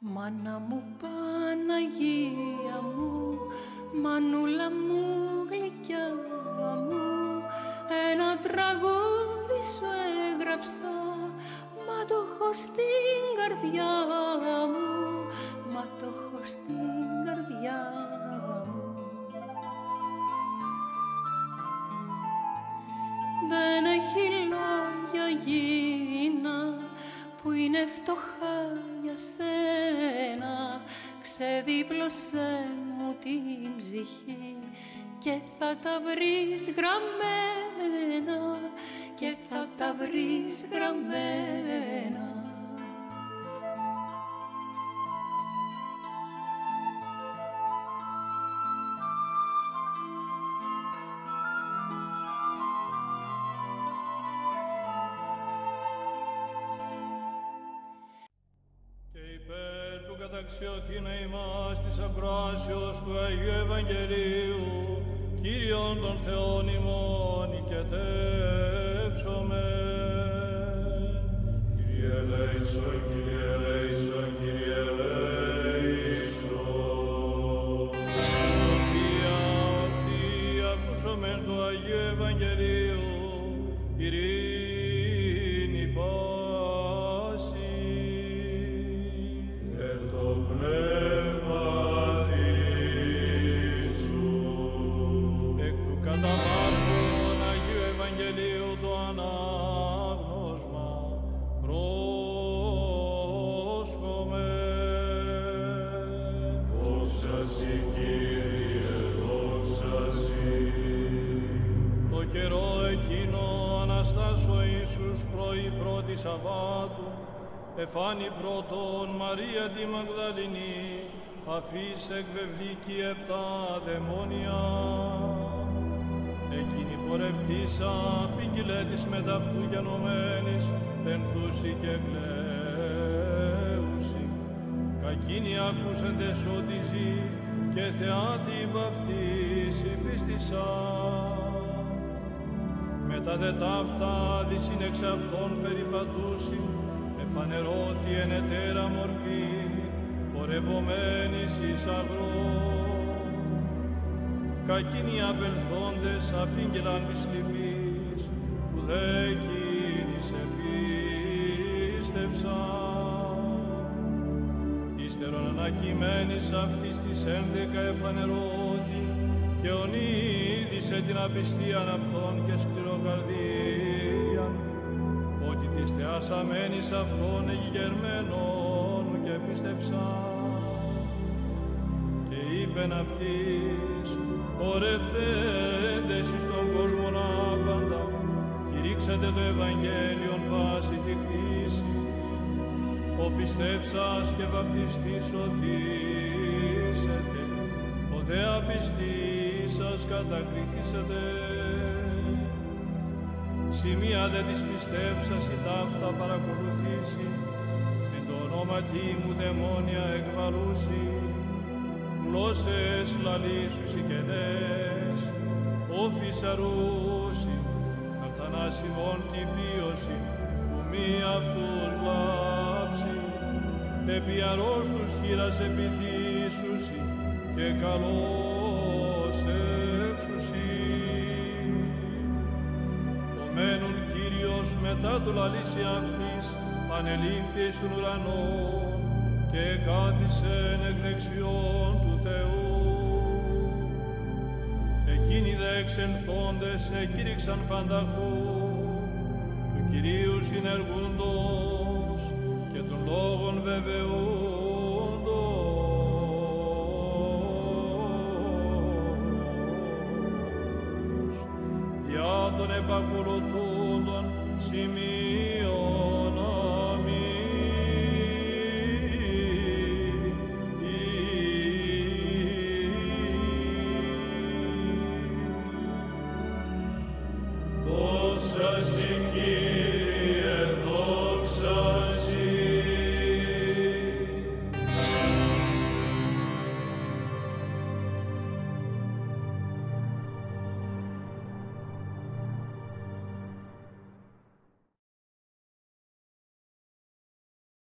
Μάνα μου, Παναγία μου, μανούλα μου, γλυκιά μου, ένα τραγούδι σου έγραψα, μα το έχω στην καρδιά μου, μα το έχω στην καρδιά μου. Δεν έχει λόγια γήινα που είναι φτωχά για σένα, ξεδίπλωσέ μου την ψυχή και θα τα βρεις γραμμένα, και θα τα βρεις γραμμένα. Καταξιώθηνα ημάς της ακροάσεως του Αγίου Ευαγγελίου, Κύριον των Θεών ημών οικετεύσομαι. Κύριε ελέησον, Κύριε ελέησον, Κύριε ελέησον. Σοφία ορθή, ακούσομεν του Αγίου Ευαγγελίου, ειρήνη πάση. Εκ του κατά Μάρκον Αγίου Ευαγγελίου το ανάγνωσμα πρόσχομαι. Δόξα Συ, Κύριε, δόξα Συ. Το καιρό εκείνο Αναστάς ο Ιησούς πρωί πρώτη Σαββάτου εφάνει πρώτον Μαρία τη Μαγδαληνή, αφής εκβευλίκη 7 δαιμόνια. Εκείνη πορευθήσα πήγγειλε της μεταυτού γενομένης, πενθούσι και κλαίουσι. Κακίνοι άκουσεντες ότι ζει και θεάθη υπ' αυτής υπίστησαν. Μετά δε ταύτα δυσιν εξ αυτών περιπατούσι, εφανερώθη εν ετέρα μορφή, πορευομένης εις αγρό. Κακίνοι απελθόντες απήγγελαν της λυπής, που δε εκείνης επίστευσαν. Ύστερον ανακειμένης αυτής της 11 εφανερώθη, και ονείδησε την απιστίαν αυτών και σκληροκαρδίαν, ότι της θεάς αμένης αυτών εγγερμένων και πίστευσαν. Και είπεν αυτής, πορευθέντες εις τον κόσμον άπαντα, κηρύξατε το Ευαγγέλιον πάση τη κτήση. Ο πιστεύσας και βαπτιστής σωθήσετε, ο δε απιστήσας κατακριθήσετε. Σημεία δε της πιστεύσας η ταύτα παρακολουθήσει, εν το ονόματι μου δαιμόνια εκβαλούσι, γλώσσες λαλήσουσι κενές, όφης αρούσι, καν θανάσιμον την πίωση, που μη αυτούς λάψει, επί αρρώστους χείρας επιθύσουσι, και καλώς έξουσι. Μένουν Κύριος μετά το λαλήσει αυτής, ανελήφθη εις τον ουρανό και κάθισεν εκ δεξιών του Θεού. Εκείνοι δε εξελθόντες εκήρυξαν πανταχού, του Κυρίου συνεργούντος και των λόγων βεβαιούντος. Διά των επακολουθών